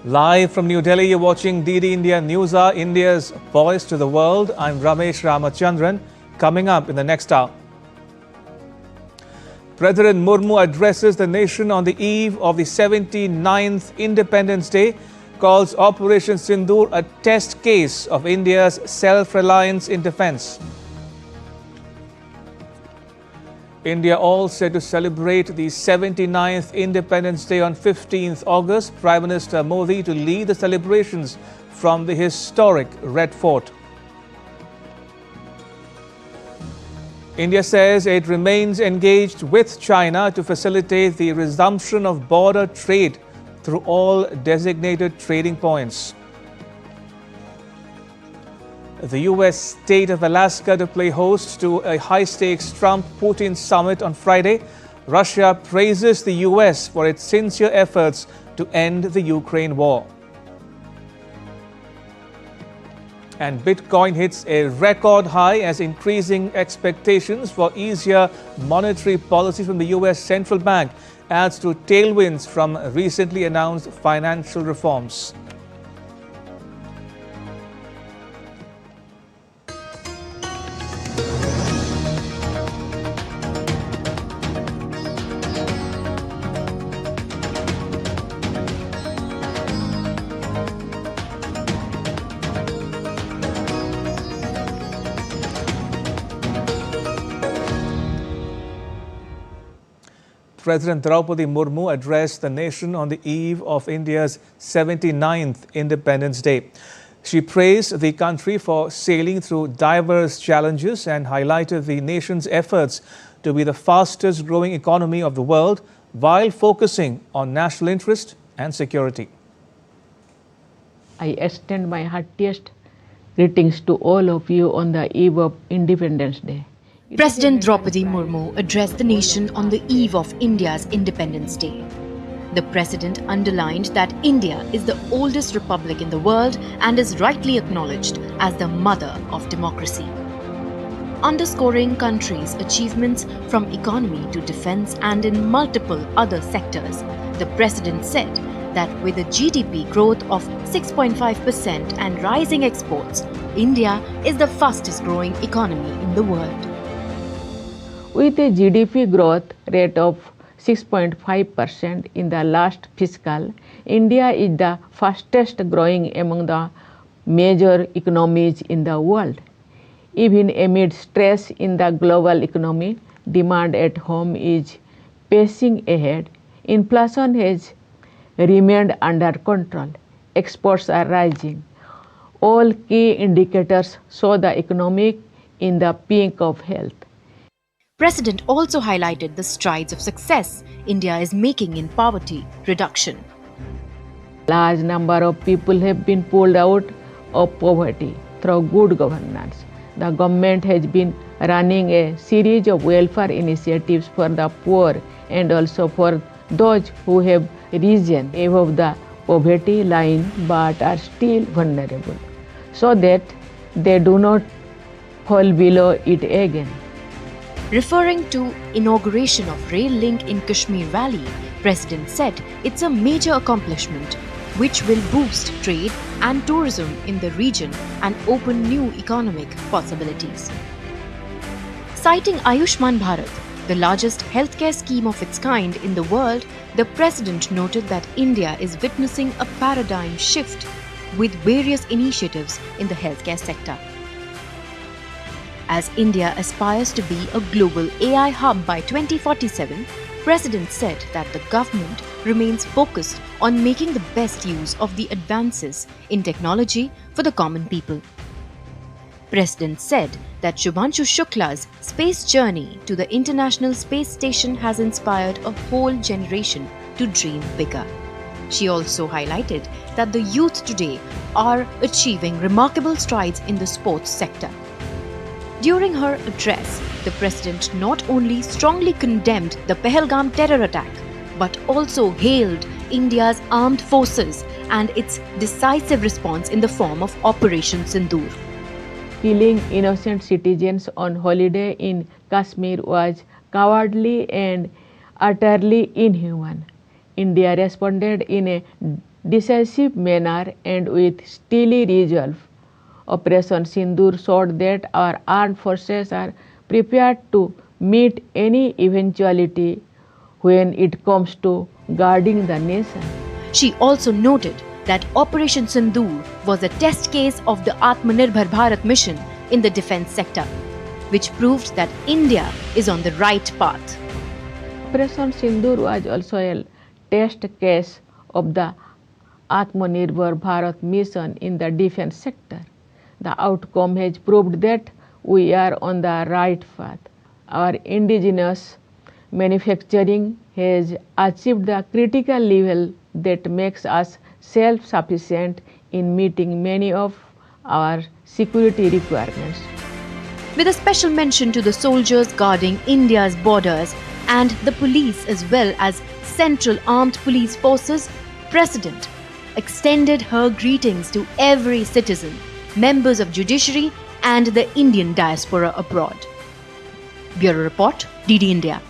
Live from New Delhi, you're watching DD India Newshour, India's voice to the world. I'm Ramesh Ramachandran. Coming up in the next hour, President Murmu addresses the nation on the eve of the 79th Independence Day, calls Operation Sindoor a test case of India's self-reliance in defence. India all set to celebrate the 79th Independence Day on 15th August. Prime Minister Modi to lead the celebrations from the historic Red Fort. India says it remains engaged with China to facilitate the resumption of border trade through all designated trading points. The U.S. state of Alaska to play host to a high-stakes Trump-Putin summit on Friday. Russia praises the U.S. for its sincere efforts to end the Ukraine war. And Bitcoin hits a record high as increasing expectations for easier monetary policy from the U.S. Central Bank adds to tailwinds from recently announced financial reforms. President Draupadi Murmu addressed the nation on the eve of India's 79th Independence Day. She praised the country for sailing through diverse challenges and highlighted the nation's efforts to be the fastest growing economy of the world while focusing on national interest and security. I extend my heartiest greetings to all of you on the eve of Independence Day. President Draupadi Murmu addressed the nation on the eve of India's Independence Day. The president underlined that India is the oldest republic in the world and is rightly acknowledged as the mother of democracy. Underscoring country's achievements from economy to defense and in multiple other sectors, the president said that with a GDP growth of 6.5% and rising exports, India is the fastest growing economy in the world. With a GDP growth rate of 6.5% in the last fiscal, India is the fastest growing among the major economies in the world. Even amid stress in the global economy, demand at home is pacing ahead. Inflation has remained under control. Exports are rising. All key indicators show the economy in the peak of health. President also highlighted the strides of success India is making in poverty reduction. Large number of people have been pulled out of poverty through good governance. The government has been running a series of welfare initiatives for the poor and also for those who have risen above the poverty line but are still vulnerable, so that they do not fall below it again. Referring to inauguration of rail link in Kashmir Valley, President said it's a major accomplishment which will boost trade and tourism in the region and open new economic possibilities. Citing Ayushman Bharat, the largest healthcare scheme of its kind in the world, the President noted that India is witnessing a paradigm shift with various initiatives in the healthcare sector. As India aspires to be a global AI hub by 2047, President said that the government remains focused on making the best use of the advances in technology for the common people. President said that Shubhanshu Shukla's space journey to the International Space Station has inspired a whole generation to dream bigger. She also highlighted that the youth today are achieving remarkable strides in the sports sector. During her address, the President not only strongly condemned the Pahalgam terror attack, but also hailed India's armed forces and its decisive response in the form of Operation Sindoor. Killing innocent citizens on holiday in Kashmir was cowardly and utterly inhuman. India responded in a decisive manner and with steely resolve. Operation Sindoor showed that our armed forces are prepared to meet any eventuality when it comes to guarding the nation. She also noted that Operation Sindoor was a test case of the Atmanirbhar Bharat mission in the defense sector, which proved that India is on the right path. Operation Sindoor was also a test case of the Atmanirbhar Bharat mission in the defense sector. The outcome has proved that we are on the right path. Our indigenous manufacturing has achieved the critical level that makes us self-sufficient in meeting many of our security requirements. With a special mention to the soldiers guarding India's borders and the police as well as Central Armed Police Forces, President extended her greetings to every citizen, members of judiciary and the Indian diaspora abroad. Bureau Report, DD India.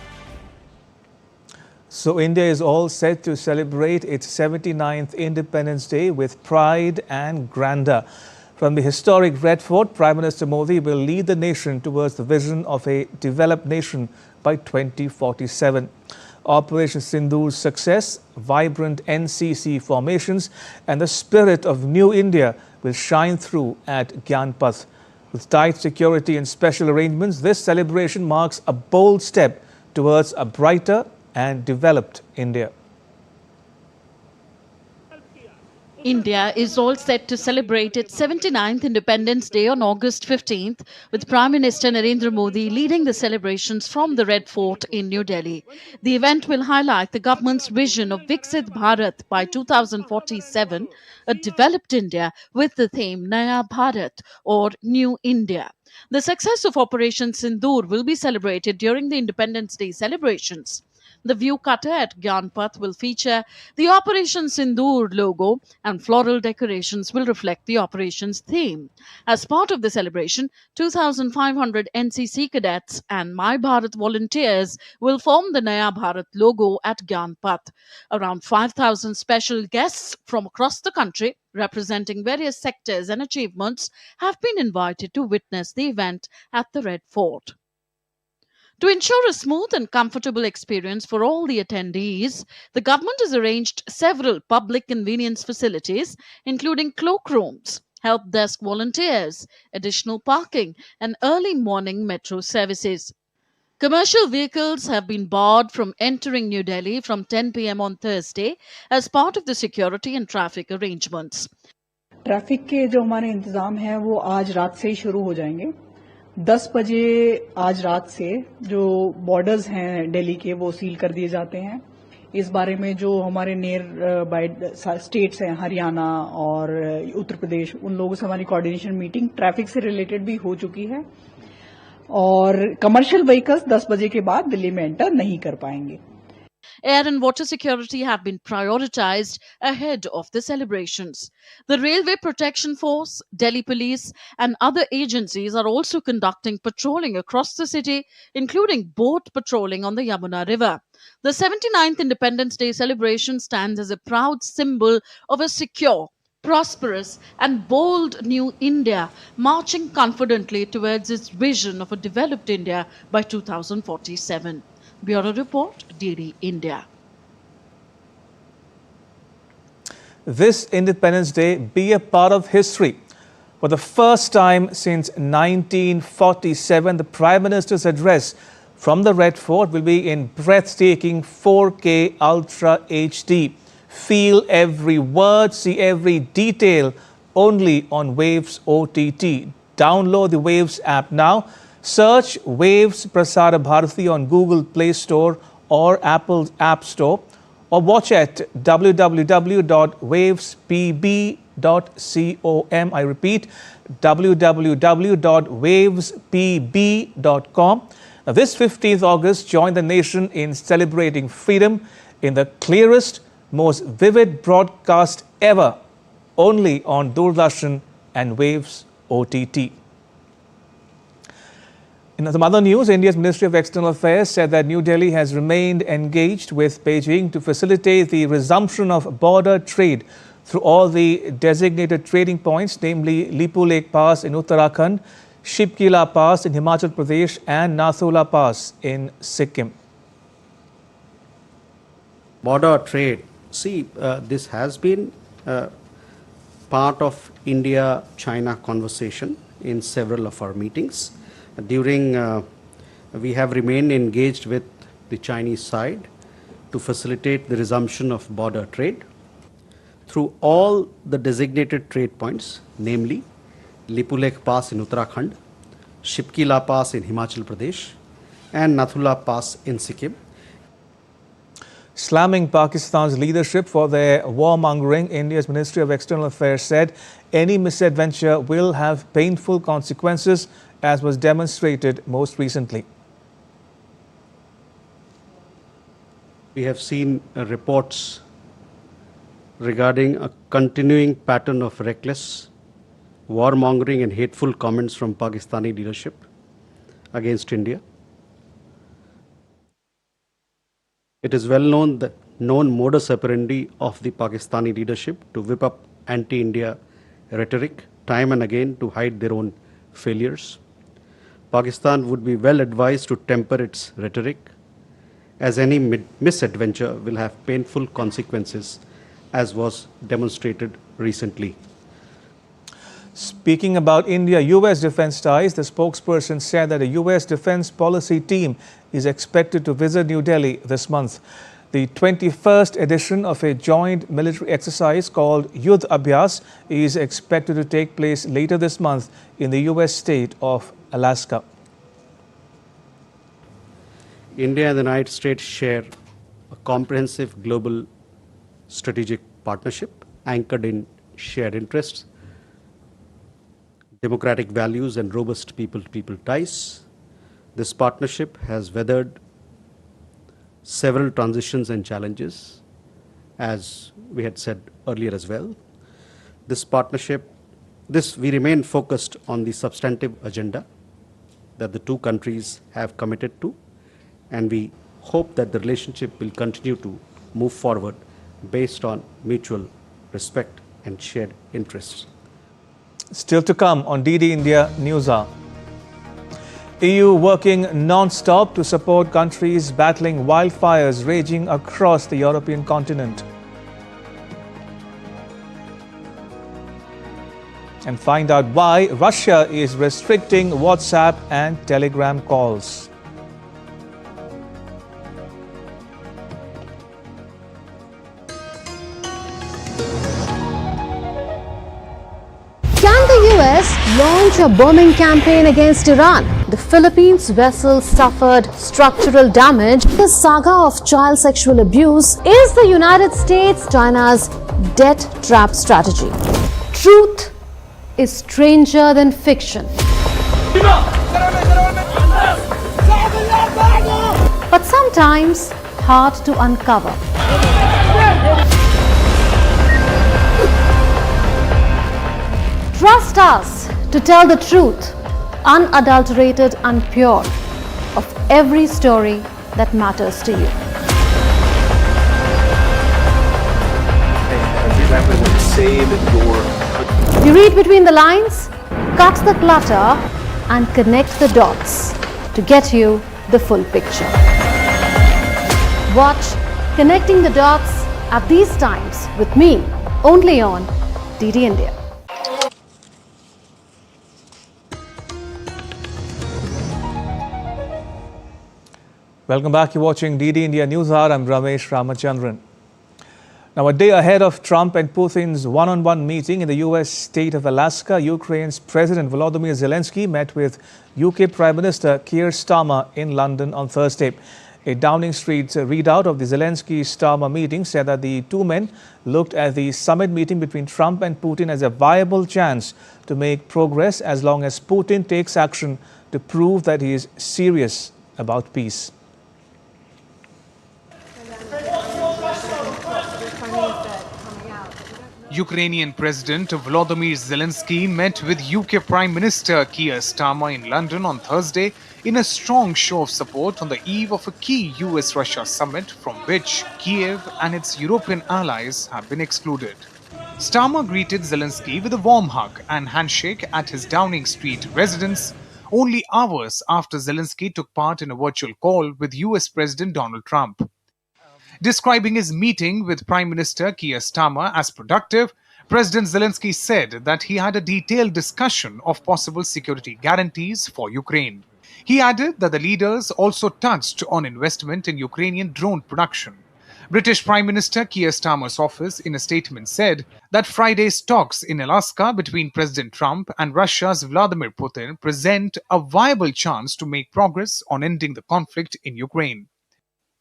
So India is all set to celebrate its 79th Independence Day with pride and grandeur. From the historic Red Fort, Prime Minister Modi will lead the nation towards the vision of a developed nation by 2047. Operation Sindoor's success, vibrant NCC formations and the spirit of New India will shine through at Gyanpath. With tight security and special arrangements, this celebration marks a bold step towards a brighter and developed India. India is all set to celebrate its 79th Independence Day on August 15th, with Prime Minister Narendra Modi leading the celebrations from the Red Fort in New Delhi. The event will highlight the government's vision of Viksit Bharat by 2047, a developed India with the theme Naya Bharat or New India. The success of Operation Sindoor will be celebrated during the Independence Day celebrations. The view cutter at Gyanpath will feature the Operation Sindoor logo and floral decorations will reflect the operation's theme. As part of the celebration, 2,500 NCC cadets and My Bharat volunteers will form the Naya Bharat logo at Gyanpath. Around 5,000 special guests from across the country, representing various sectors and achievements, have been invited to witness the event at the Red Fort. To ensure a smooth and comfortable experience for all the attendees, the government has arranged several public convenience facilities, including cloakrooms, help desk volunteers, additional parking, and early morning metro services. Commercial vehicles have been barred from entering New Delhi from 10 p.m. on Thursday as part of the security and traffic arrangements. Traffic के जो हमारे इंतजाम हैं वो आज रात से ही शुरू हो जाएंगे। 10 बजे आज रात से जो बॉर्डर्स हैं दिल्ली के वो सील कर दिए जाते हैं। इस बारे में जो हमारे नियर बाय स्टेट्स हैं हरियाणा और उत्तर प्रदेश, उन लोगों से हमारी कोऑर्डिनेशन मीटिंग ट्रैफिक से रिलेटेड भी हो चुकी है और कमर्शियल व्हीकल्स 10 बजे के बाद दिल्ली में एंटर नहीं कर पाएंगे। Air and water security have been prioritized ahead of the celebrations. The Railway Protection Force, Delhi Police, and other agencies are also conducting patrolling across the city, including boat patrolling on the Yamuna River. The 79th Independence Day celebration stands as a proud symbol of a secure, prosperous, and bold new India, marching confidently towards its vision of a developed India by 2047. Bureau Report, DD India. This Independence Day be a part of history. For the first time since 1947, the Prime Minister's address from the Red Fort will be in breathtaking 4K Ultra HD. Feel every word, see every detail only on Waves OTT. Download the Waves app now. Search Waves Prasar Bharati on Google Play Store or Apple App Store, or watch at www.wavespb.com. I repeat, www.wavespb.com. Now, this 15th August, join the nation in celebrating freedom in the clearest, most vivid broadcast ever, only on Doordarshan and Waves OTT. In some other news, India's Ministry of External Affairs said that New Delhi has remained engaged with Beijing to facilitate the resumption of border trade through all the designated trading points, namely Lipu Lake Pass in Uttarakhand, Shipkila Pass in Himachal Pradesh and Nathula Pass in Sikkim. Border trade. See, this has been part of India-China conversation in several of our meetings. We have remained engaged with the Chinese side to facilitate the resumption of border trade through all the designated trade points, namely Lipu Lake Pass in Uttarakhand, Shipkila Pass in Himachal Pradesh, and Nathula Pass in Sikkim. Slamming Pakistan's leadership for their warmongering, India's Ministry of External Affairs said any misadventure will have painful consequences, as was demonstrated most recently. We have seen reports regarding a continuing pattern of reckless warmongering and hateful comments from Pakistani leadership against India. It is well known the known modus operandi of the Pakistani leadership to whip up anti-India rhetoric time and again to hide their own failures. Pakistan would be well advised to temper its rhetoric, as any misadventure will have painful consequences, as was demonstrated recently. Speaking about India-US defense ties, the spokesperson said that a US defense policy team is expected to visit New Delhi this month. The 21st edition of a joint military exercise called Yudh Abhyas is expected to take place later this month in the US state of Alaska. India and the United States share a comprehensive global strategic partnership anchored in shared interests, democratic values, and robust people-to-people ties. This partnership has weathered several transitions and challenges, as we had said earlier as well. We remain focused on the substantive agenda that the two countries have committed to, and we hope that the relationship will continue to move forward based on mutual respect and shared interests. Still to come on DD India Newshour. EU working non-stop to support countries battling wildfires raging across the European continent. And find out why Russia is restricting WhatsApp and Telegram calls. Can the US launch a bombing campaign against Iran? The Philippines vessel suffered structural damage. The saga of child sexual abuse is the United States China's debt trap strategy. Truth is stranger than fiction. But sometimes hard to uncover. Trust us to tell the truth, unadulterated and pure, of every story that matters to you. You read between the lines, cut the clutter, and connect the dots to get you the full picture. Watch Connecting the Dots at these times with me, only on DD India. Welcome back. You're watching DD India Newshour. I'm Ramesh Ramachandran. Now, a day ahead of Trump and Putin's one-on-one meeting in the US state of Alaska, Ukraine's President Volodymyr Zelensky met with UK Prime Minister Keir Starmer in London on Thursday. A Downing Street readout of the Zelensky-Starmer meeting said that the two men looked at the summit meeting between Trump and Putin as a viable chance to make progress as long as Putin takes action to prove that he is serious about peace. Ukrainian President Volodymyr Zelensky met with UK Prime Minister Keir Starmer in London on Thursday in a strong show of support on the eve of a key US-Russia summit from which Kiev and its European allies have been excluded. Starmer greeted Zelensky with a warm hug and handshake at his Downing Street residence only hours after Zelensky took part in a virtual call with US President Donald Trump. Describing his meeting with Prime Minister Keir Starmer as productive, President Zelensky said that he had a detailed discussion of possible security guarantees for Ukraine. He added that the leaders also touched on investment in Ukrainian drone production. British Prime Minister Keir Starmer's office in a statement said that Friday's talks in Alaska between President Trump and Russia's Vladimir Putin present a viable chance to make progress on ending the conflict in Ukraine.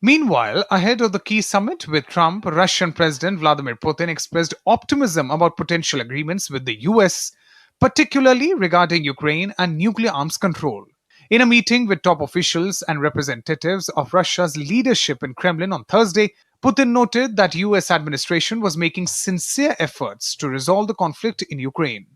Meanwhile, ahead of the key summit with Trump, Russian President Vladimir Putin expressed optimism about potential agreements with the US, particularly regarding Ukraine and nuclear arms control. In a meeting with top officials and representatives of Russia's leadership in Kremlin on Thursday, Putin noted that US administration was making sincere efforts to resolve the conflict in Ukraine.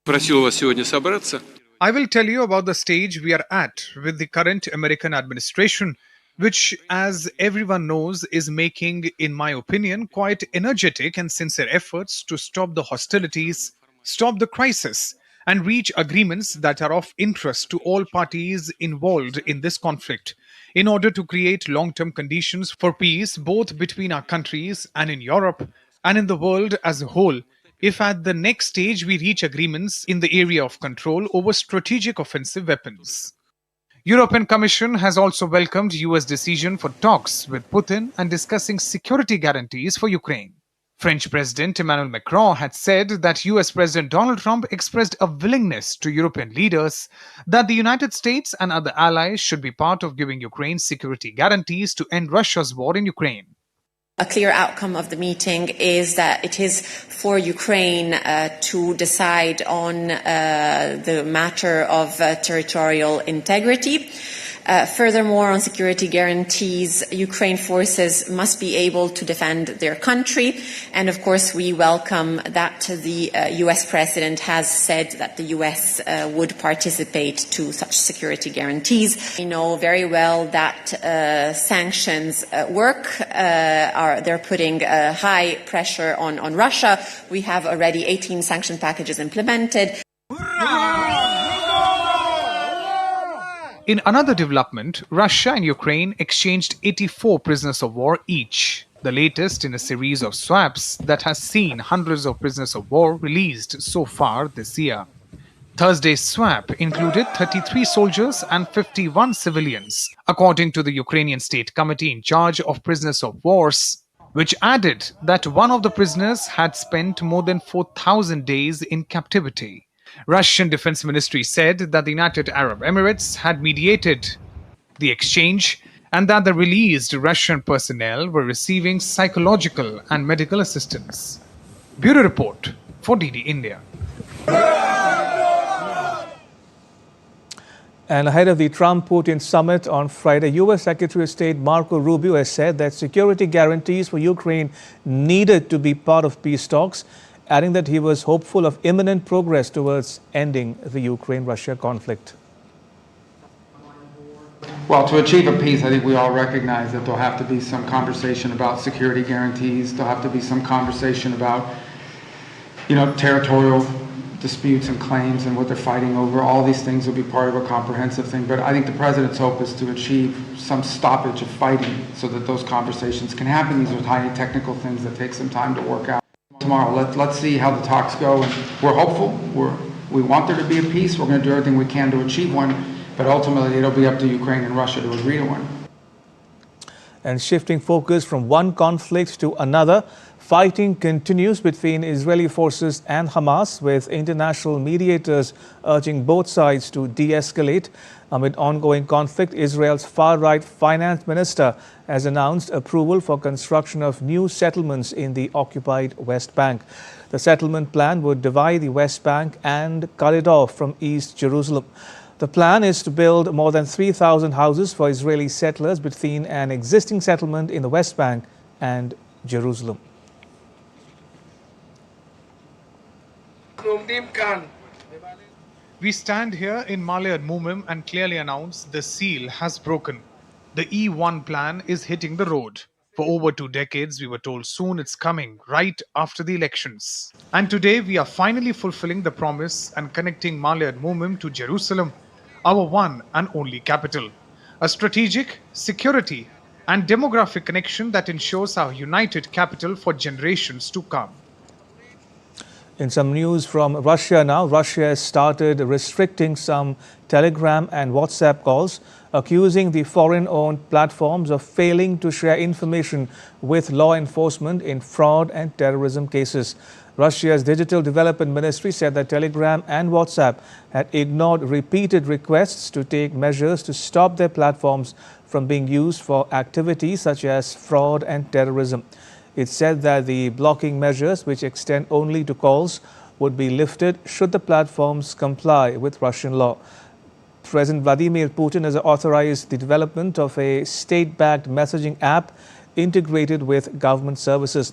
I will tell you about the stage we are at with the current American administration, which, as everyone knows, is making, in my opinion, quite energetic and sincere efforts to stop the hostilities, stop the crisis, and reach agreements that are of interest to all parties involved in this conflict, in order to create long-term conditions for peace both between our countries and in Europe and in the world as a whole, if at the next stage we reach agreements in the area of control over strategic offensive weapons. European Commission has also welcomed US decision for talks with Putin and discussing security guarantees for Ukraine. French President Emmanuel Macron had said that US President Donald Trump expressed a willingness to European leaders that the United States and other allies should be part of giving Ukraine security guarantees to end Russia's war in Ukraine. A clear outcome of the meeting is that it is for Ukraine to decide on the matter of territorial integrity. Furthermore, on security guarantees, Ukraine forces must be able to defend their country. And of course, we welcome that the US President has said that the US would participate to such security guarantees. We know very well that sanctions work. They're putting high pressure on Russia. We have already 18 sanction packages implemented. In another development, Russia and Ukraine exchanged 84 prisoners of war each, the latest in a series of swaps that has seen hundreds of prisoners of war released so far this year. Thursday's swap included 33 soldiers and 51 civilians, according to the Ukrainian State Committee in charge of prisoners of wars, which added that one of the prisoners had spent more than 4,000 days in captivity. Russian Defense Ministry said that the United Arab Emirates had mediated the exchange and that the released Russian personnel were receiving psychological and medical assistance. Bureau Report for DD India. And ahead of the Trump-Putin summit on Friday, U.S. Secretary of State Marco Rubio has said that security guarantees for Ukraine needed to be part of peace talks, adding that he was hopeful of imminent progress towards ending the Ukraine-Russia conflict. Well, to achieve a peace, I think we all recognize that there'll have to be some conversation about security guarantees. There'll have to be some conversation about, territorial disputes and claims and what they're fighting over. All these things will be part of a comprehensive thing. But I think the President's hope is to achieve some stoppage of fighting so that those conversations can happen. These are tiny technical things that take some time to work out. Tomorrow, let's see how the talks go. And we're hopeful. We want there to be a peace. We're going to do everything we can to achieve one. But ultimately, it'll be up to Ukraine and Russia to agree to one. And shifting focus from one conflict to another, fighting continues between Israeli forces and Hamas, with international mediators urging both sides to de-escalate. Amid ongoing conflict, Israel's far-right finance minister has announced approval for construction of new settlements in the occupied West Bank. The settlement plan would divide the West Bank and cut it off from East Jerusalem. The plan is to build more than 3,000 houses for Israeli settlers between an existing settlement in the West Bank and Jerusalem. We stand here in Male Ad-Mumim and clearly announce the seal has broken. The E1 plan is hitting the road. For over 2 decades, we were told soon it's coming, right after the elections. And today, we are finally fulfilling the promise and connecting Male and Mumim to Jerusalem, our one and only capital. A strategic, security, and demographic connection that ensures our united capital for generations to come. In some news from Russia now, Russia has started restricting some Telegram and WhatsApp calls, accusing the foreign-owned platforms of failing to share information with law enforcement in fraud and terrorism cases. Russia's Digital Development Ministry said that Telegram and WhatsApp had ignored repeated requests to take measures to stop their platforms from being used for activities such as fraud and terrorism. It said that the blocking measures, which extend only to calls, would be lifted should the platforms comply with Russian law. President Vladimir Putin has authorized the development of a state-backed messaging app integrated with government services.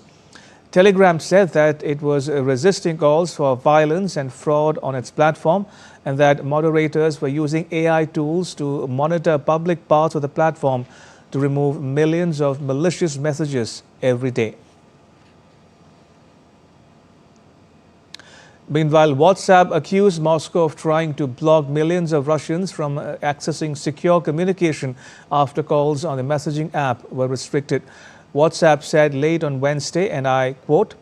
Telegram said that it was resisting calls for violence and fraud on its platform and that moderators were using AI tools to monitor public parts of the platform to remove millions of malicious messages every day. Meanwhile, WhatsApp accused Moscow of trying to block millions of Russians from accessing secure communication after calls on the messaging app were restricted. WhatsApp said late on Wednesday, and I quote,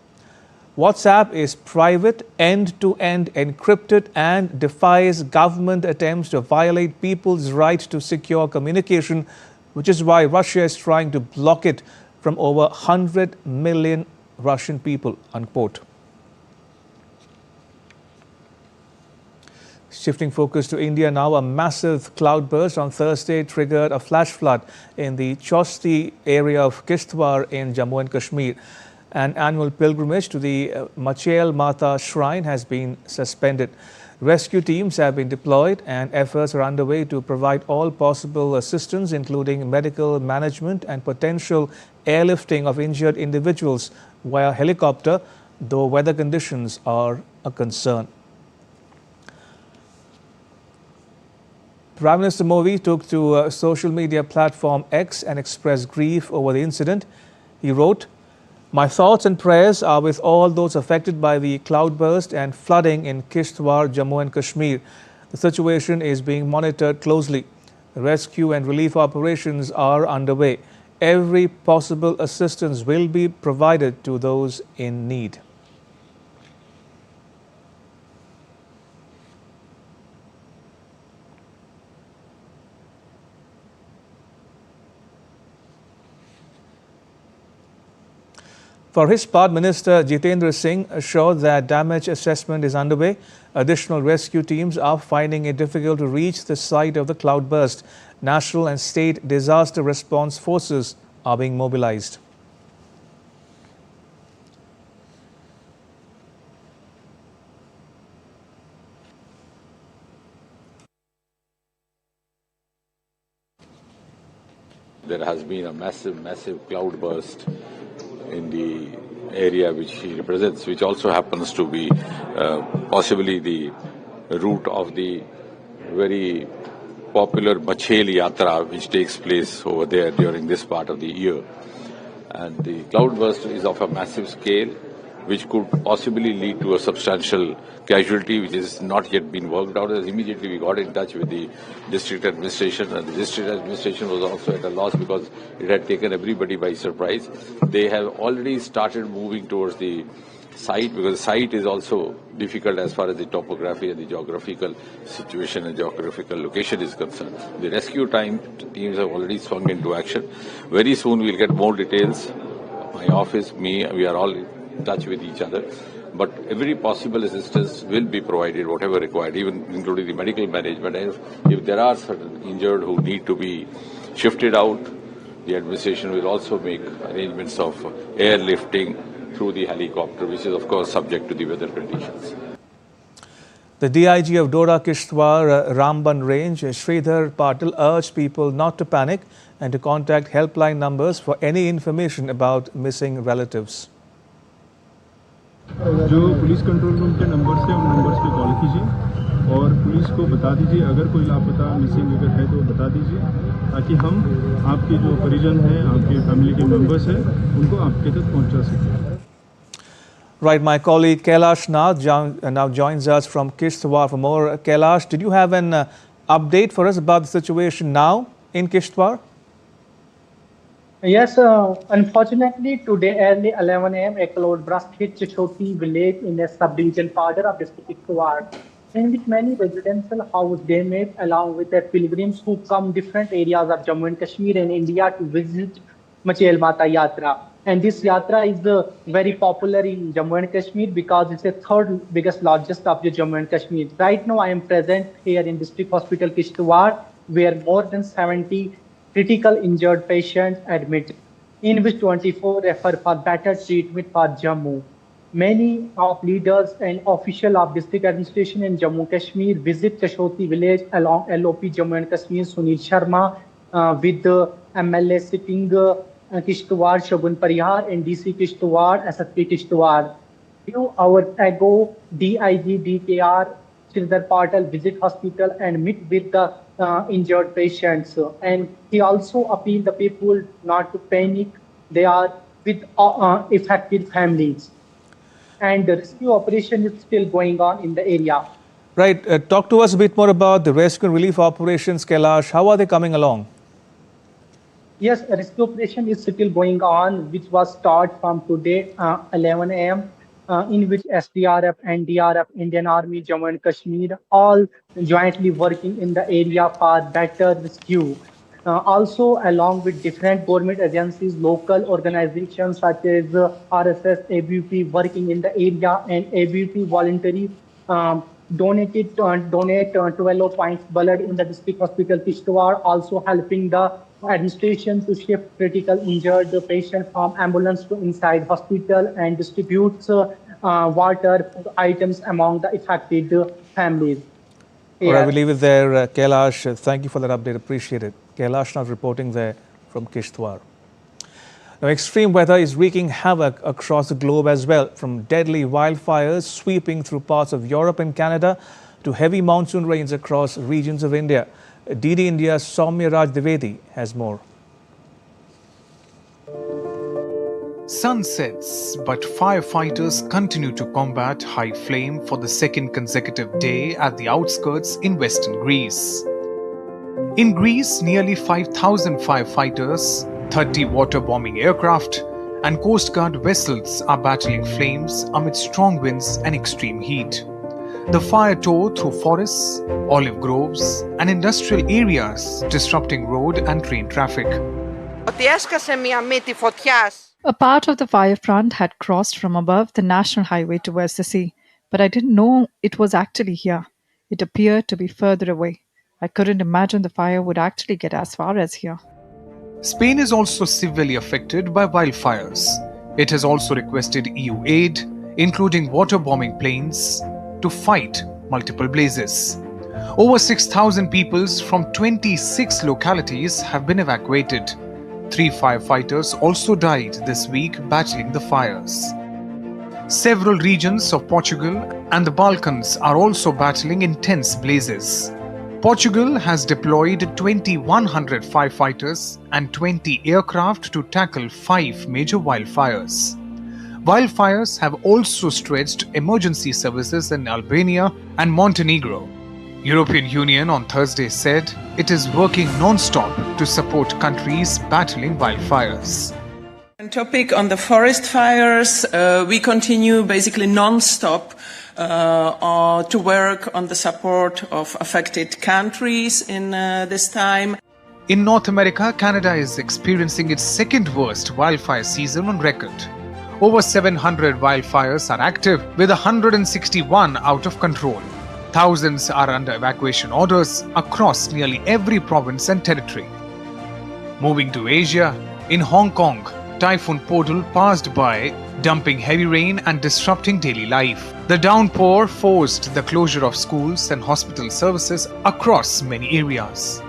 "WhatsApp is private, end-to-end encrypted and defies government attempts to violate people's right to secure communication, which is why Russia is trying to block it from over 100 million Russian people," unquote. Shifting focus to India now, a massive cloudburst on Thursday triggered a flash flood in the Chosti area of Kishtwar in Jammu and Kashmir. An annual pilgrimage to the Machel Mata shrine has been suspended. Rescue teams have been deployed and efforts are underway to provide all possible assistance, including medical management and potential airlifting of injured individuals via helicopter, though weather conditions are a concern. Prime Minister Modi took to social media platform X and expressed grief over the incident. He wrote, "My thoughts and prayers are with all those affected by the cloudburst and flooding in Kishtwar, Jammu and Kashmir. The situation is being monitored closely. Rescue and relief operations are underway. Every possible assistance will be provided to those in need." For his part, Minister Jitendra Singh assured that damage assessment is underway. Additional rescue teams are finding it difficult to reach the site of the cloudburst. National and state disaster response forces are being mobilized. There has been a massive cloudburst in the area which he represents, which also happens to be possibly the route of the very popular Machel Yatra, which takes place over there during this part of the year. And the cloudburst is of a massive scale, which could possibly lead to a substantial casualty, which is not yet been worked out. As immediately we got in touch with the district administration, and the district administration was also at a loss because it had taken everybody by surprise. They have already started moving towards the site, because the site is also difficult as far as the topography and the geographical situation and geographical location is concerned. The rescue teams have already swung into action. Very soon we'll get more details. My office, we are all in touch with each other. But every possible assistance will be provided, whatever required, even including the medical management. And if there are certain injured who need to be shifted out, the administration will also make arrangements of airlifting through the helicopter, which is of course subject to the weather conditions. The DIG of Doda Kishtwar Ramban Range, Sridhar Patil, urged people not to panic and to contact helpline numbers for any information about missing relatives. जो police control room के number से उन numbers पे call कीजिए और police को बता दीजिए, अगर कोई लापता मिसिंग अगर है तो बता दीजिए, ताकि हम आपके जो परिजन हैं, आपके फैमिली के मेंबर्स हैं, उनको आपके तक पहुंचा सकें. Right, my colleague Kailash now joins us from Kishtwar for more. Kailash, did you have an update for us about the situation now in Kishtwar? Yes, unfortunately, today early 11 a.m., a cloud burst hit Choti village in a sub-division border of district Kishtwar, in which many residential house damaged, along with the pilgrims who come different areas of Jammu and Kashmir and India to visit Machel Mata Yatra. And this Yatra is very popular in Jammu and Kashmir because it's the third biggest largest of the Jammu and Kashmir. Right now, I am present here in District Hospital Kishtwar, where more than 70 critical injured patients admitted, in which 24 refer for better treatment for Jammu. Many of leaders and officials of district administration in Jammu Kashmir visit Kashoti village along LOP Jammu and Kashmir Sunil Sharma with the MLA sitting Kishtwar Shogun Parihar and DC Kishtwar SSP Kishtwar. Few hours ago, DIG DKR Sridhar Patil visit hospital and meet with the injured patients. And he also appealed the people not to panic. They are with affected families. And the rescue operation is still going on in the area. Right. Talk to us a bit more about the rescue and relief operations, Kailash. How are they coming along? Yes, a rescue operation is still going on, which was started from today, 11 a.m., in which SDRF, NDRF, Indian Army, Jammu and Kashmir, all jointly working in the area for better rescue. Also, along with different government agencies, local organizations such as RSS, ABUP working in the area, and ABUP voluntary donate 12 points blood in the district hospital Kishtwar, also helping the administration to shift critical injured patient from ambulance to inside hospital and distributes water items among the affected families. All right, we'll leave it there. Kailash, thank you for that update. Appreciate it. Kailash now reporting there from Kishtwar. Now, extreme weather is wreaking havoc across the globe as well, from deadly wildfires sweeping through parts of Europe and Canada to heavy monsoon rains across regions of India. DD India's Soumya Raj Dwivedi has more. Sun sets, but firefighters continue to combat high flame for the second consecutive day at the outskirts in western Greece. In Greece, nearly 5,000 firefighters, 30 water-bombing aircraft, and Coast Guard vessels are battling flames amid strong winds and extreme heat. The fire tore through forests, olive groves, and industrial areas, disrupting road and train traffic. A part of the fire front had crossed from above the national highway towards the sea, but I didn't know it was actually here. It appeared to be further away. I couldn't imagine the fire would actually get as far as here. Spain is also severely affected by wildfires. It has also requested EU aid, including water-bombing planes, to fight multiple blazes. Over 6,000 people from 26 localities have been evacuated. 3 firefighters also died this week battling the fires. Several regions of Portugal and the Balkans are also battling intense blazes. Portugal has deployed 2,100 firefighters and 20 aircraft to tackle 5 major wildfires. Wildfires have also stretched emergency services in Albania and Montenegro. European Union on Thursday said it is working non-stop to support countries battling wildfires. Topic on the forest fires, we continue basically non-stop to work on the support of affected countries in this time. In North America, Canada is experiencing its second worst wildfire season on record. Over 700 wildfires are active, with 161 out of control. Thousands are under evacuation orders across nearly every province and territory. Moving to Asia, in Hong Kong, Typhoon Podul passed by, dumping heavy rain and disrupting daily life. The downpour forced the closure of schools and hospital services across many areas.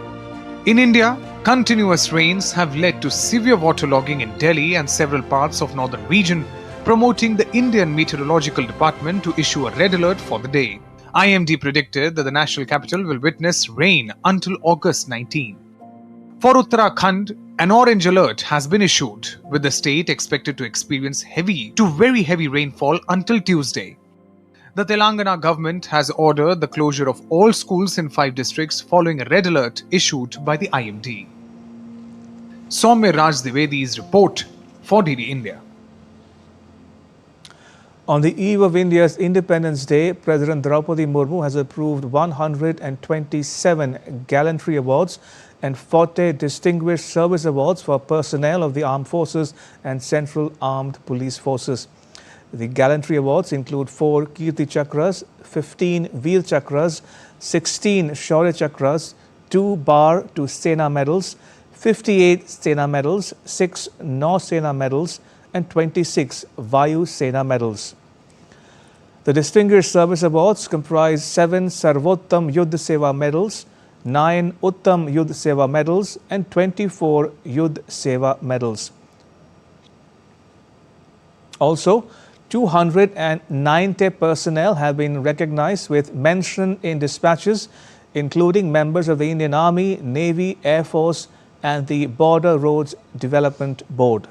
In India, continuous rains have led to severe waterlogging in Delhi and several parts of northern region, promoting the Indian Meteorological Department to issue a red alert for the day. IMD predicted that the national capital will witness rain until August 19. For Uttarakhand, an orange alert has been issued, with the state expected to experience heavy to very heavy rainfall until Tuesday. The Telangana government has ordered the closure of all schools in 5 districts following a red alert issued by the IMD. Soumya Raj Dwivedi's report for DD India. On the eve of India's Independence Day, President Draupadi Murmu has approved 127 gallantry awards and 40 distinguished service awards for personnel of the armed forces and central armed police forces. The gallantry awards include 4 Kirti Chakras, 15 Veer Chakras, 16 Shaurya Chakras, 2 Bar to Sena medals, 58 Sena medals, 6 Nau Sena medals, and 26 Vayu Sena medals. The Distinguished Service Awards comprise 7 Sarvottam Yuddh Seva medals, 9 Uttam Yuddh Seva medals, and 24 Yuddh Seva medals. Also, 290 personnel have been recognized with mention in dispatches, including members of the Indian Army, Navy, Air Force, and the Border Roads Development Board.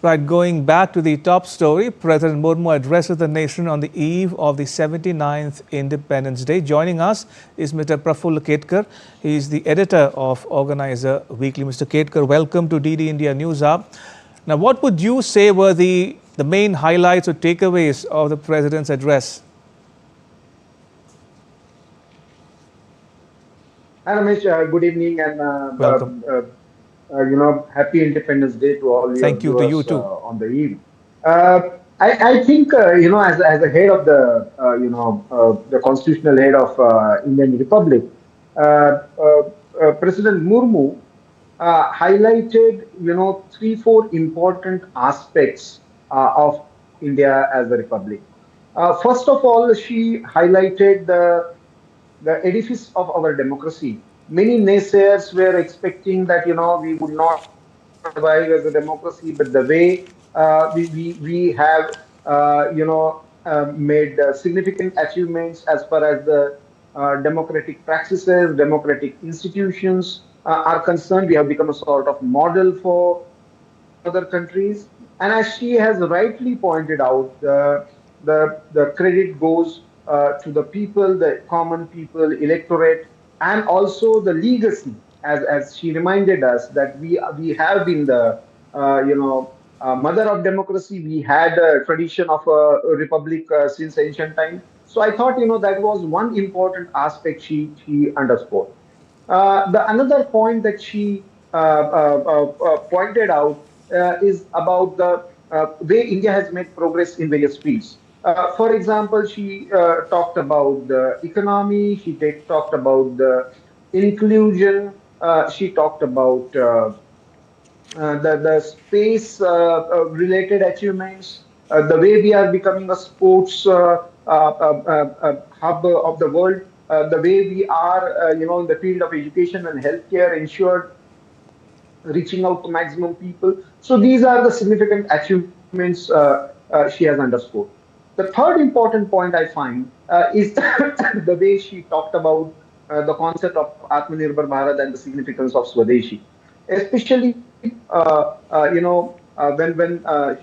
Right, going back to the top story, President Murmu addresses the nation on the eve of the 79th Independence Day. Joining us is Mr. Prafull Ketkar. He is the editor of Organizer Weekly. Mr. Ketkar, welcome to DD India News Hour. Now, what would you say were the main highlights or takeaways of the President's address? Hi, Ramesh. Good evening and welcome. Happy Independence Day to all Thank you, to you too. On the eve. I think, as the head of the, the constitutional head of Indian Republic, President Murmu highlighted, 3-4 important aspects of India as a republic. First of all, she highlighted the edifice of our democracy. Many naysayers were expecting that, we would not survive as a democracy, but the way we have, made significant achievements as far as the democratic practices, democratic institutions are concerned. We have become a sort of model for other countries. And as she has rightly pointed out, the credit goes to the people, the common people, electorate, and also the legacy, as she reminded us that we have been the mother of democracy. We had a tradition of a republic since ancient time. So I thought that was one important aspect she underscored. The another point that she pointed out is about the way India has made progress in various fields. For example, she talked about the economy, she talked about the inclusion, she talked about the space-related achievements, the way we are becoming a sports hub of the world, the way we are, in the field of education and healthcare, ensured reaching out to maximum people. So these are the significant achievements she has underscored. The third important point I find is the way she talked about the concept of Atmanirbhar Bharat and the significance of Swadeshi, especially when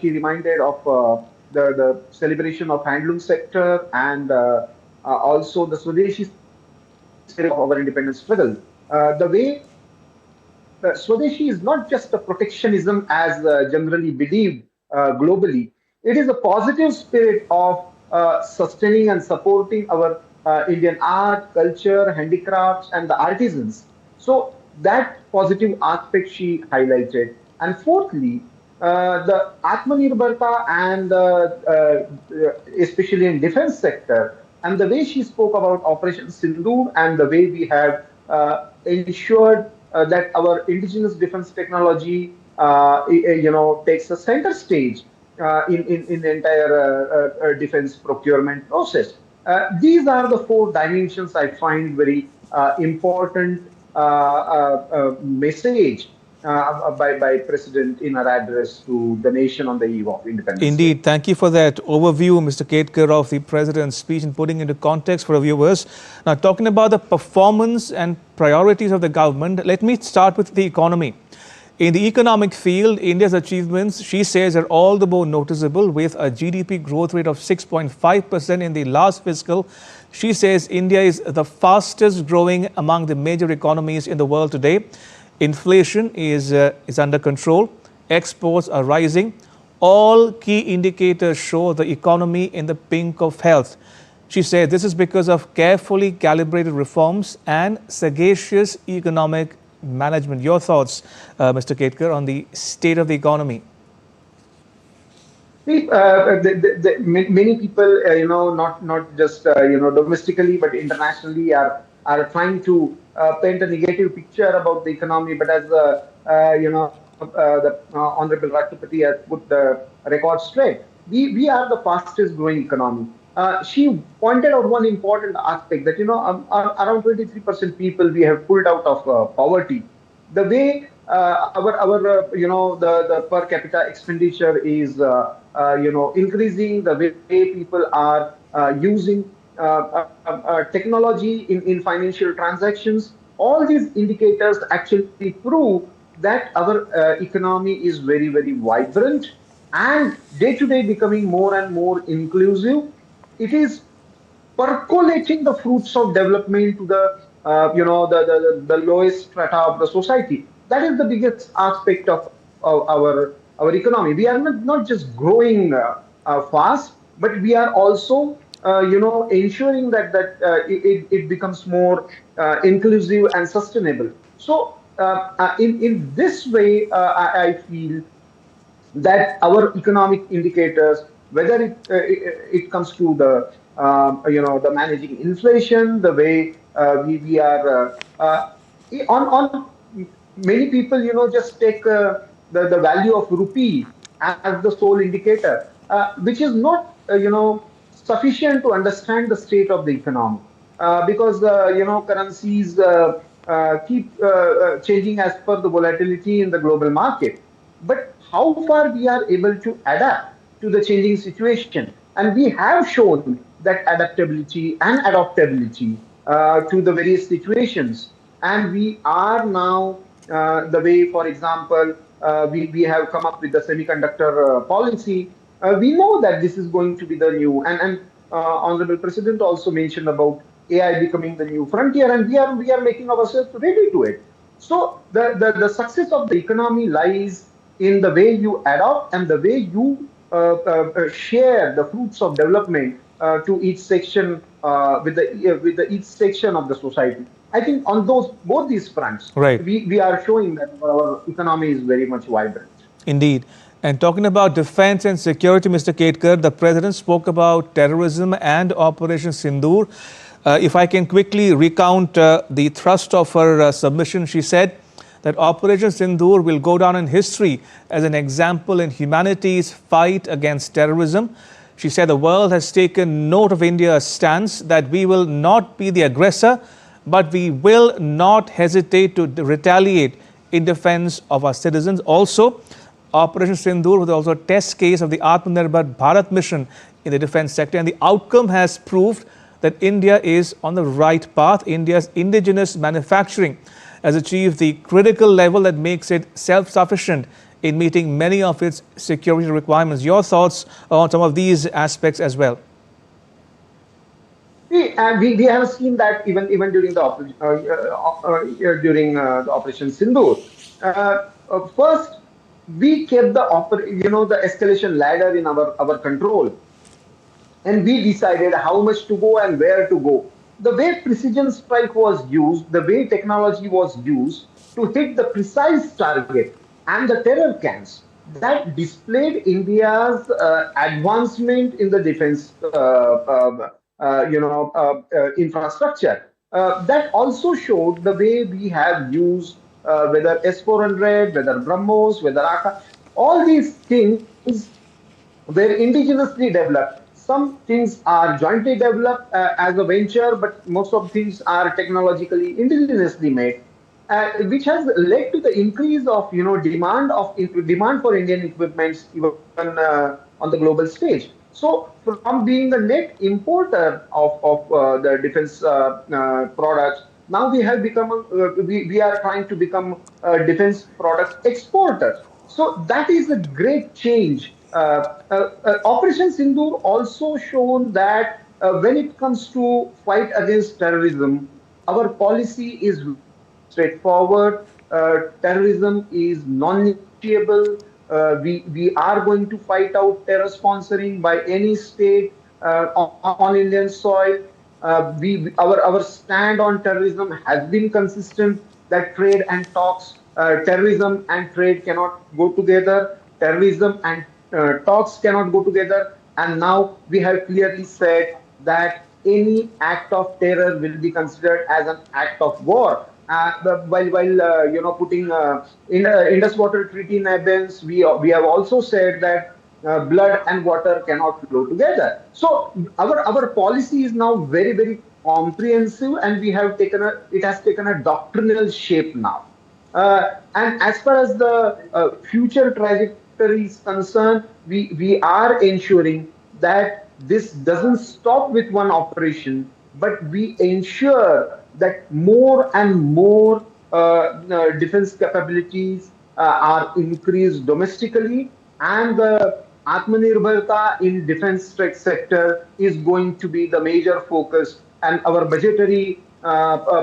she reminded of the celebration of handloom sector and also the Swadeshi spirit of our independence struggle. The way Swadeshi is not just a protectionism as generally believed globally. It is a positive spirit of sustaining and supporting our Indian art, culture, handicrafts, and the artisans. So that positive aspect she highlighted. And fourthly, the Atmanirbharta and especially in defense sector, and the way she spoke about Operation Sindoor and the way we have ensured that our indigenous defense technology, takes a center stage in the entire defense procurement process. These are the 4 dimensions I find very important message by President in her address to the nation on the eve of Independence Day. Indeed. Thank you for that overview, Mr. Ketkar, of the President's speech and putting into context for our viewers. Now, talking about the performance and priorities of the government, let me start with the economy. In the economic field, India's achievements, she says, are all the more noticeable, with a GDP growth rate of 6.5% in the last fiscal. She says India is the fastest growing among the major economies in the world today. Inflation is under control. Exports are rising. All key indicators show the economy in the pink of health. She said this is because of carefully calibrated reforms and sagacious economic management. Your thoughts, Mr. Ketkar, on the state of the economy? Many people, not just domestically but internationally, are trying to paint a negative picture about the economy. But as the Honorable Rashtrapati has put the record straight, we are the fastest growing economy. She pointed out one important aspect that around 23% people we have pulled out of poverty. The way the per capita expenditure is increasing, the way people are using technology in financial transactions, all these indicators actually prove that our economy is very, very vibrant and day to day becoming more and more inclusive. It is percolating the fruits of development to the the lowest strata of the society. That is the biggest aspect of our economy. We are not just growing fast, but we are also ensuring that it becomes more inclusive and sustainable. So in this way, I feel that our economic indicators, whether it comes to the the managing inflation, the way we are on many people just take the value of rupee as the sole indicator, which is not sufficient to understand the state of the economy, because currencies keep changing as per the volatility in the global market. But how far we are able to adapt to the changing situation, and we have shown that adaptability and adaptability to the various situations. And we are now the way, for example, we have come up with the semiconductor policy. We know that this is going to be the new, and Honorable President also mentioned about AI becoming the new frontier, and we are making ourselves ready to it. So the success of the economy lies in the way you adopt and the way you share the fruits of development to each section with each section of the society. I think on both these fronts, right, we are showing that our economy is very much vibrant. Indeed. And talking about defense and security, Mr. Ketkar, the President spoke about terrorism and Operation Sindoor. If I can quickly recount the thrust of her submission, she said that Operation Sindoor will go down in history as an example in humanity's fight against terrorism. She said the world has taken note of India's stance that we will not be the aggressor, but we will not hesitate to retaliate in defense of our citizens. Also, Operation Sindoor was also a test case of the Atmanirbhar Bharat mission in the defense sector, and the outcome has proved that India is on the right path. India's indigenous manufacturing has achieved the critical level that makes it self-sufficient in meeting many of its security requirements. Your thoughts on some of these aspects as well? We have seen that even during the Operation Sindoor. First, we kept the escalation ladder in our control, and we decided how much to go and where to go. The way precision strike was used, the way technology was used to hit the precise target and the terror camps, that displayed India's advancement in the defense infrastructure. That also showed the way we have used whether S-400, whether BrahMos, whether Aka, all these things were indigenously developed. Some things are jointly developed as a venture, but most of things are technologically indigenously made. which has led to the increase of demand for Indian equipments even on the global stage. So from being a net importer of the defense products, now we have become we are trying to become defense products exporters. So that is a great change. Operation Sindoor also shown that when it comes to fight against terrorism, our policy is straightforward. Terrorism is non-negotiable. We are going to fight out terror sponsoring by any state on Indian soil. Our stand on terrorism has been consistent. That trade and talks, terrorism and trade cannot go together. Terrorism and talks cannot go together. And now we have clearly said that any act of terror will be considered as an act of war. While putting in Indus Water Treaty in abeyance, we have also said that blood and water cannot flow together. So our policy is now very comprehensive, and it has taken a doctrinal shape now. And as far as the future trajectory is concerned, we are ensuring that this doesn't stop with one operation, but we ensure that more and more defense capabilities are increased domestically, and the Atmanirbharta in defense sector is going to be the major focus, and our budgetary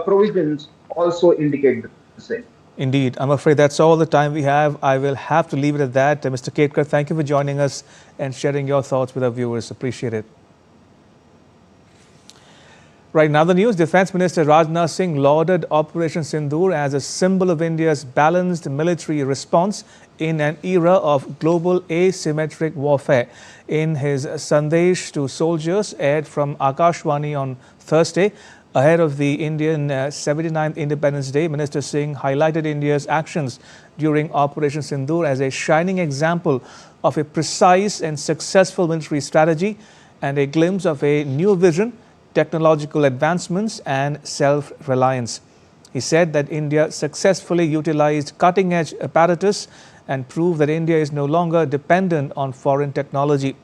provisions also indicate the same. Indeed. I'm afraid that's all the time we have. I will have to leave it at that. Mr. Ketkar, thank you for joining us and sharing your thoughts with our viewers. Appreciate it. Right now, the news. Defense Minister Rajnath Singh lauded Operation Sindoor as a symbol of India's balanced military response in an era of global asymmetric warfare. In his Sandesh to soldiers aired from Akashwani on Thursday, ahead of the Indian 79th Independence Day, Minister Singh highlighted India's actions during Operation Sindoor as a shining example of a precise and successful military strategy and a glimpse of a new vision, technological advancements and self-reliance. He said that India successfully utilized cutting-edge apparatus and proved that India is no longer dependent on foreign technology.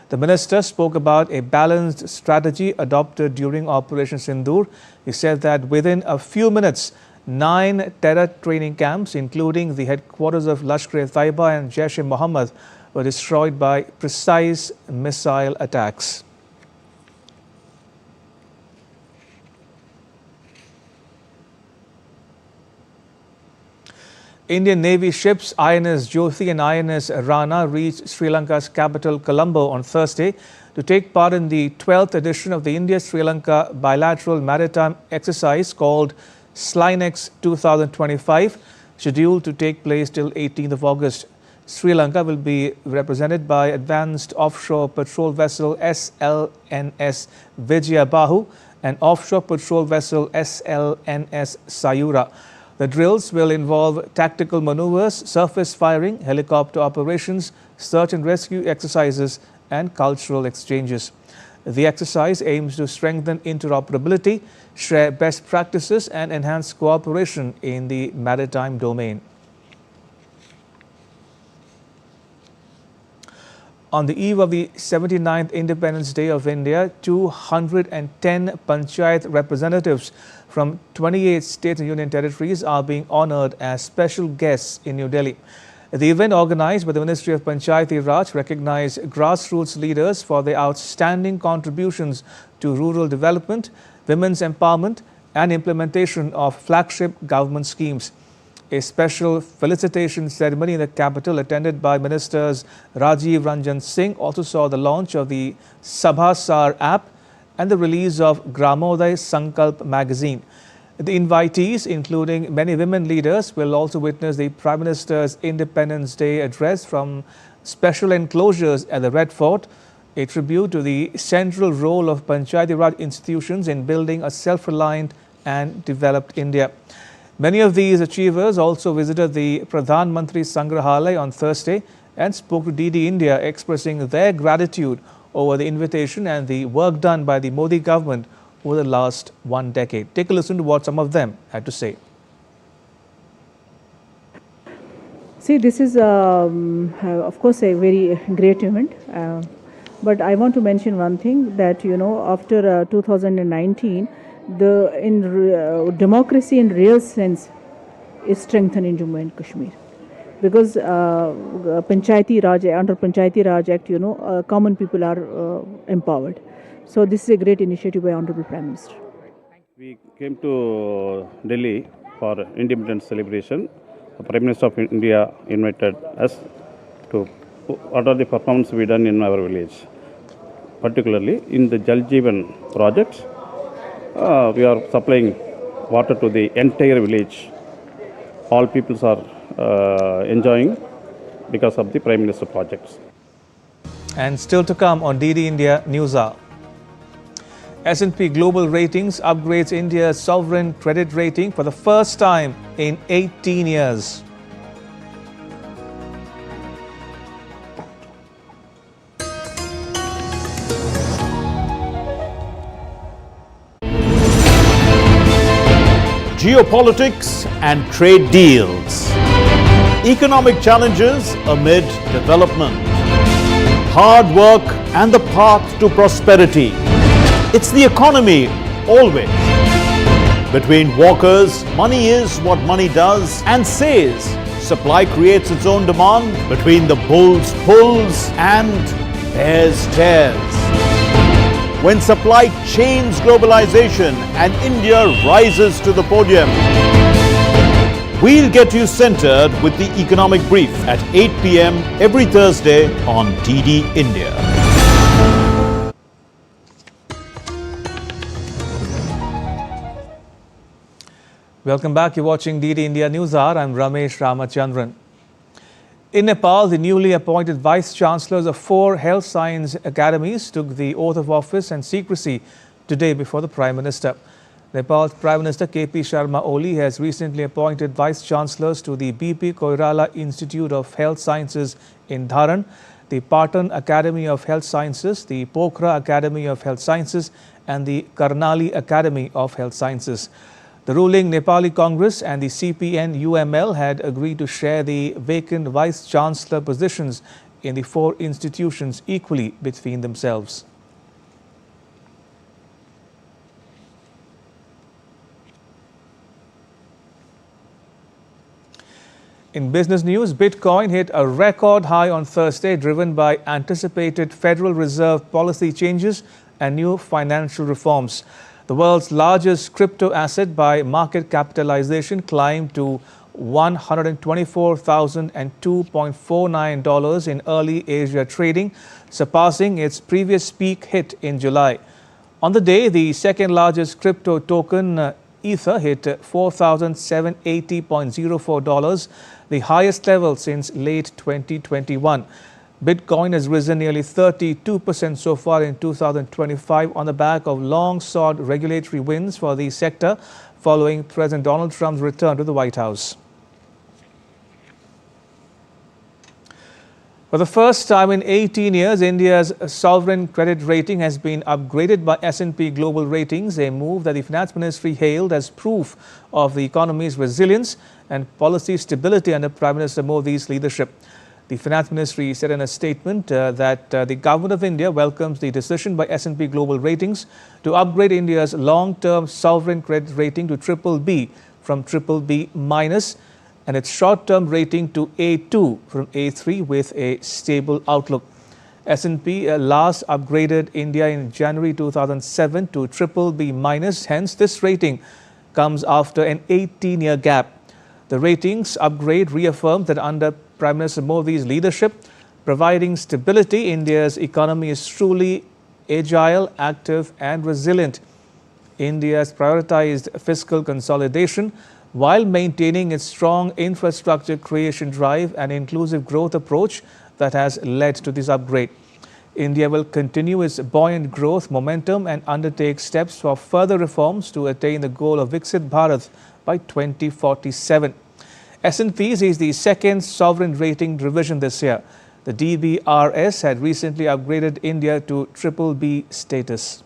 The minister spoke about a balanced strategy adopted during Operation Sindoor. He said that within a few minutes, 9 terror training camps, including the headquarters of Lashkar-e-Taiba and Jaish-e-Mohammed, were destroyed by precise missile attacks. Indian Navy ships INS Jyothi and INS Rana reached Sri Lanka's capital Colombo on Thursday to take part in the 12th edition of the India-Sri Lanka bilateral maritime exercise called Slinex 2025, scheduled to take place till 18th of August. Sri Lanka will be represented by advanced offshore patrol vessel SLNS Vijayabahu and offshore patrol vessel SLNS Sayura. The drills will involve tactical maneuvers, surface firing, helicopter operations, search and rescue exercises, and cultural exchanges. The exercise aims to strengthen interoperability, share best practices, and enhance cooperation in the maritime domain. On the eve of the 79th Independence Day of India, 210 Panchayat representatives from 28 states and union territories are being honoured as special guests in New Delhi. The event, organised by the Ministry of Panchayati Raj, recognized grassroots leaders for their outstanding contributions to rural development, women's empowerment and implementation of flagship government schemes. A special felicitation ceremony in the capital, attended by Ministers Rajiv Ranjan Singh, also saw the launch of the Sabhasar app and the release of Gramoday Sankalp magazine. The invitees, including many women leaders, will also witness the Prime Minister's Independence Day address from special enclosures at the Red Fort, a tribute to the central role of Panchayati Raj institutions in building a self-reliant and developed India. Many of these achievers also visited the Pradhan Mantri Sangrahalaya on Thursday and spoke to DD India, expressing their gratitude over the invitation and the work done by the Modi government over the last 1 decade. Take a listen to what some of them had to say. See, this is of course a very great event, but I want to mention one thing that after 2019, democracy in real sense is strengthened in Jammu and Kashmir because Panchayati Raj, under Panchayati Raj Act, common people are empowered. So this is a great initiative by Honorable Prime Minister. We came to Delhi for independence celebration. The Prime Minister of India invited us to what are the performances we done in our village. Particularly in the Jal Jeevan project, we are supplying water to the entire village. All peoples are enjoying because of the Prime Minister projects. And still to come on DD India Newshour. S&P Global Ratings upgrades India's sovereign credit rating for the first time in 18 years. Geopolitics and trade deals. Economic challenges amid development. Hard work and the path to prosperity. It's the economy always. Between walkers, money is what money does and says. Supply creates its own demand. Between the bulls pulls and bears tears. When supply chains globalization and India rises to the podium. We'll get you centered with the economic brief at 8 p.m. every Thursday on DD India. Welcome back. You're watching DD India Newshour. I'm Ramesh Ramachandran. In Nepal, the newly appointed Vice Chancellors of 4 health science academies took the oath of office and secrecy today before the Prime Minister. Nepal's Prime Minister KP Sharma Oli has recently appointed Vice Chancellors to the BP Koirala Institute of Health Sciences in Dharan, the Patan Academy of Health Sciences, the Pokhara Academy of Health Sciences and the Karnali Academy of Health Sciences. The ruling Nepali Congress and the CPN-UML had agreed to share the vacant Vice-Chancellor positions in the 4 institutions equally between themselves. In business news, Bitcoin hit a record high on Thursday, driven by anticipated Federal Reserve policy changes and new financial reforms. The world's largest crypto asset by market capitalization climbed to $124,002.49 in early Asia trading, surpassing its previous peak hit in July. On the day, the second largest crypto token, Ether, hit $4,780.04, the highest level since late 2021. Bitcoin has risen nearly 32% so far in 2025 on the back of long-sought regulatory wins for the sector following President Donald Trump's return to the White House. For the first time in 18 years, India's sovereign credit rating has been upgraded by S&P Global Ratings, a move that the Finance Ministry hailed as proof of the economy's resilience and policy stability under Prime Minister Modi's leadership. The Finance Ministry said in a statement that the Government of India welcomes the decision by S&P Global Ratings to upgrade India's long-term sovereign credit rating to BBB from BBB- and its short-term rating to A2 from A3 with a stable outlook. S&P last upgraded India in January 2007 to BBB-, hence this rating comes after an 18-year gap. The ratings upgrade reaffirmed that under Prime Minister Modi's leadership, providing stability, India's economy is truly agile, active and resilient. India has prioritized fiscal consolidation while maintaining its strong infrastructure creation drive and inclusive growth approach that has led to this upgrade. India will continue its buoyant growth momentum and undertake steps for further reforms to attain the goal of Viksit Bharat by 2047. S&P's is the second sovereign rating revision this year. The DBRS had recently upgraded India to BBB status.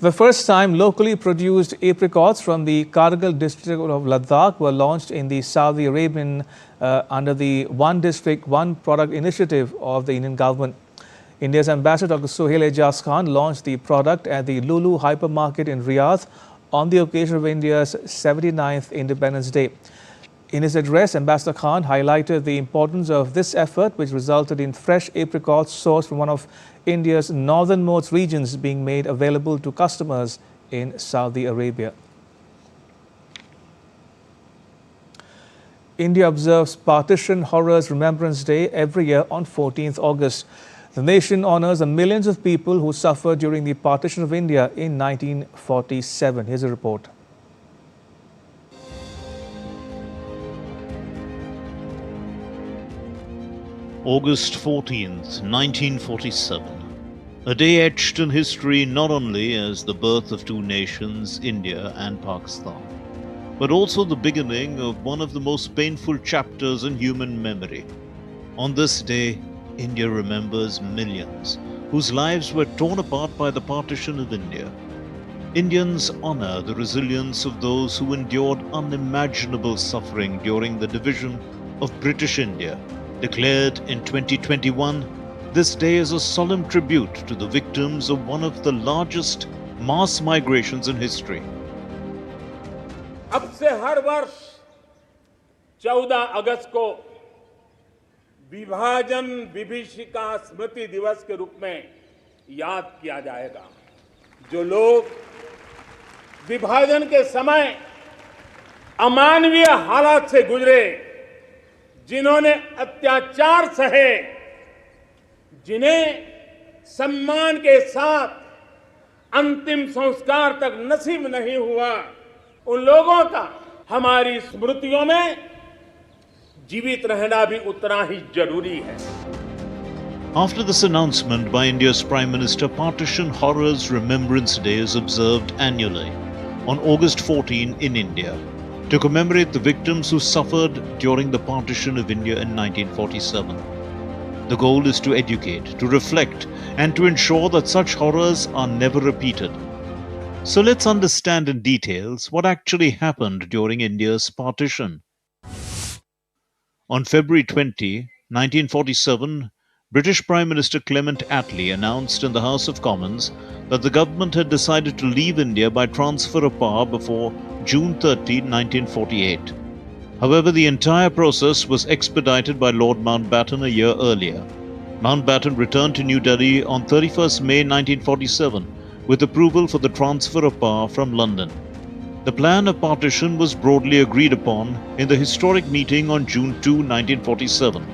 The first time locally produced apricots from the Kargil district of Ladakh were launched in the Saudi Arabian under the One District, One Product initiative of the Indian government. India's ambassador Dr. Sohail Ejaz Khan launched the product at the Lulu hypermarket in Riyadh on the occasion of India's 79th Independence Day. In his address, Ambassador Khan highlighted the importance of this effort, which resulted in fresh apricots sourced from one of India's northernmost regions being made available to customers in Saudi Arabia. India observes Partition Horrors Remembrance Day every year on 14th August. The nation honors the millions of people who suffered during the partition of India in 1947. Here's a report. August 14th, 1947. A day etched in history not only as the birth of two nations, India and Pakistan, but also the beginning of one of the most painful chapters in human memory. On this day, India remembers millions whose lives were torn apart by the partition of India. Indians honor the resilience of those who endured unimaginable suffering during the division of British India. Declared in 2021, this day is a solemn tribute to the victims of one of the largest mass migrations in history. अब से हर वर्ष 14 अगस्त को विभाजन विभीषिका स्मृति दिवस के रूप में याद किया जाएगा। जो लोग विभाजन के समय अमानवीय हालात से गुजरे, जिन्होंने अत्याचार सहे, जिन्हें सम्मान के साथ अंतिम संस्कार तक नसीब नहीं हुआ, उन लोगों का हमारी स्मृतियों में जीवित रहना भी उतना ही जरूरी है। After this announcement by India's Prime Minister, Partition Horrors Remembrance Day is observed annually on August 14 in India to commemorate the victims who suffered during the partition of India in 1947. The goal is to educate, to reflect, and to ensure that such horrors are never repeated. So let's understand in details what actually happened during India's partition. On February 20, 1947, British Prime Minister Clement Attlee announced in the House of Commons that the government had decided to leave India by transfer of power before June 30, 1948. However, the entire process was expedited by Lord Mountbatten a year earlier. Mountbatten returned to New Delhi on 31st May 1947 with approval for the transfer of power from London. The plan of partition was broadly agreed upon in the historic meeting on June 2, 1947.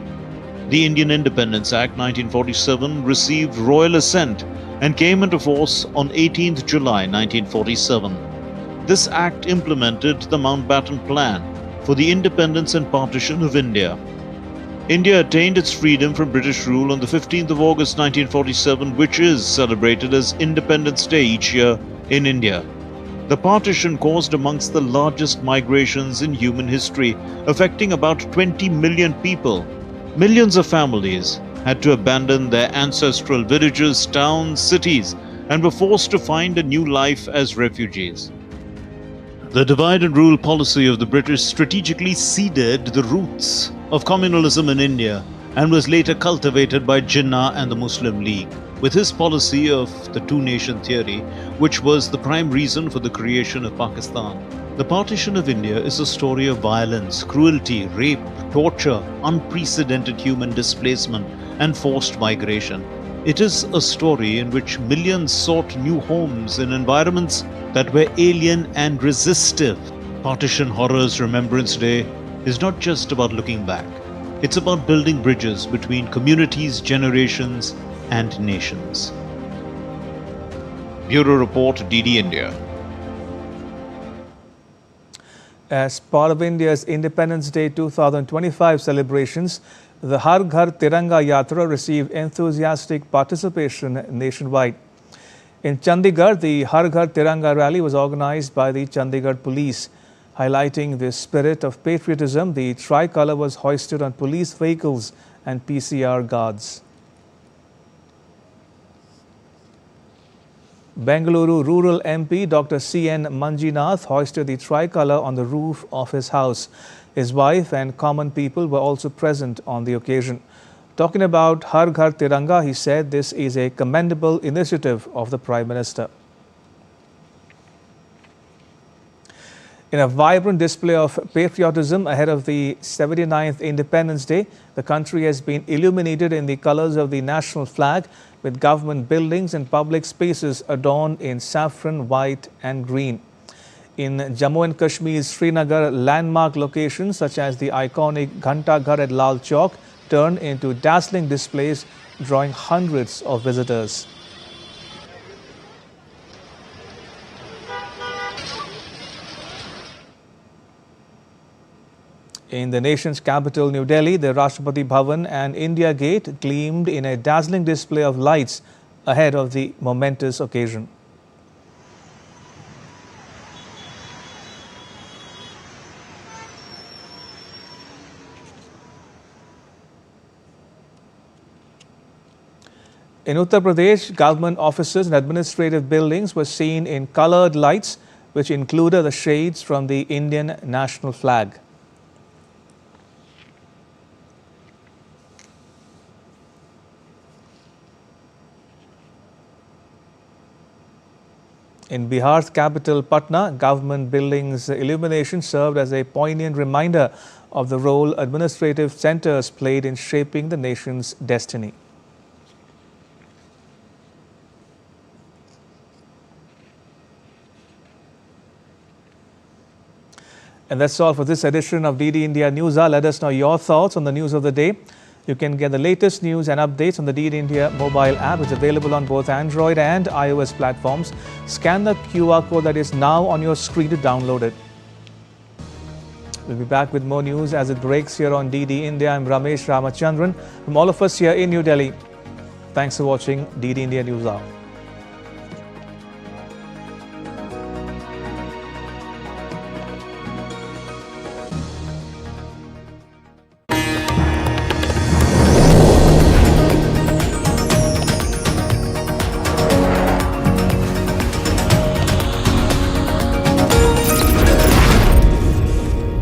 The Indian Independence Act 1947 received royal assent and came into force on 18th July 1947. This act implemented the Mountbatten Plan for the independence and partition of India. India attained its freedom from British rule on the 15th of August 1947, which is celebrated as Independence Day each year in India. The partition caused amongst the largest migrations in human history, affecting about 20 million people. Millions of families had to abandon their ancestral villages, towns, cities, and were forced to find a new life as refugees. The divide and rule policy of the British strategically seeded the roots of communalism in India and was later cultivated by Jinnah and the Muslim League. With his policy of the two-nation theory, which was the prime reason for the creation of Pakistan, the partition of India is a story of violence, cruelty, rape, torture, unprecedented human displacement, and forced migration. It is a story in which millions sought new homes in environments that were alien and resistive. Partition Horrors Remembrance Day is not just about looking back. It's about building bridges between communities, generations, and nations. Bureau Report, DD India. As part of India's Independence Day 2025 celebrations, the Har Ghar Tiranga Yatra received enthusiastic participation nationwide. In Chandigarh, the Har Ghar Tiranga rally was organized by the Chandigarh Police. Highlighting the spirit of patriotism, the tricolour was hoisted on police vehicles and PCR guards. Bengaluru rural MP Dr. C.N. Manjinath hoisted the tricolour on the roof of his house. His wife and common people were also present on the occasion. Talking about Har Ghar Tiranga, he said this is a commendable initiative of the Prime Minister. In a vibrant display of patriotism ahead of the 79th Independence Day, the country has been illuminated in the colours of the national flag, with government buildings and public spaces adorned in saffron, white and green. In Jammu and Kashmir's Srinagar, landmark locations such as the iconic Ghanta Ghar at Lal Chowk turned into dazzling displays, drawing hundreds of visitors. In the nation's capital, New Delhi, the Rashtrapati Bhavan and India Gate gleamed in a dazzling display of lights ahead of the momentous occasion. In Uttar Pradesh, government offices and administrative buildings were seen in coloured lights, which included the shades from the Indian national flag. In Bihar's capital, Patna, government buildings' illumination served as a poignant reminder of the role administrative centres played in shaping the nation's destiny. And that's all for this edition of DD India Newshour. Let us know your thoughts on the news of the day. You can get the latest news and updates on the DD India mobile app. It's available on both Android and iOS platforms. Scan the QR code that is now on your screen to download it. We'll be back with more news as it breaks here on DD India. I'm Ramesh Ramachandran. From all of us here in New Delhi, thanks for watching DD India Newshour.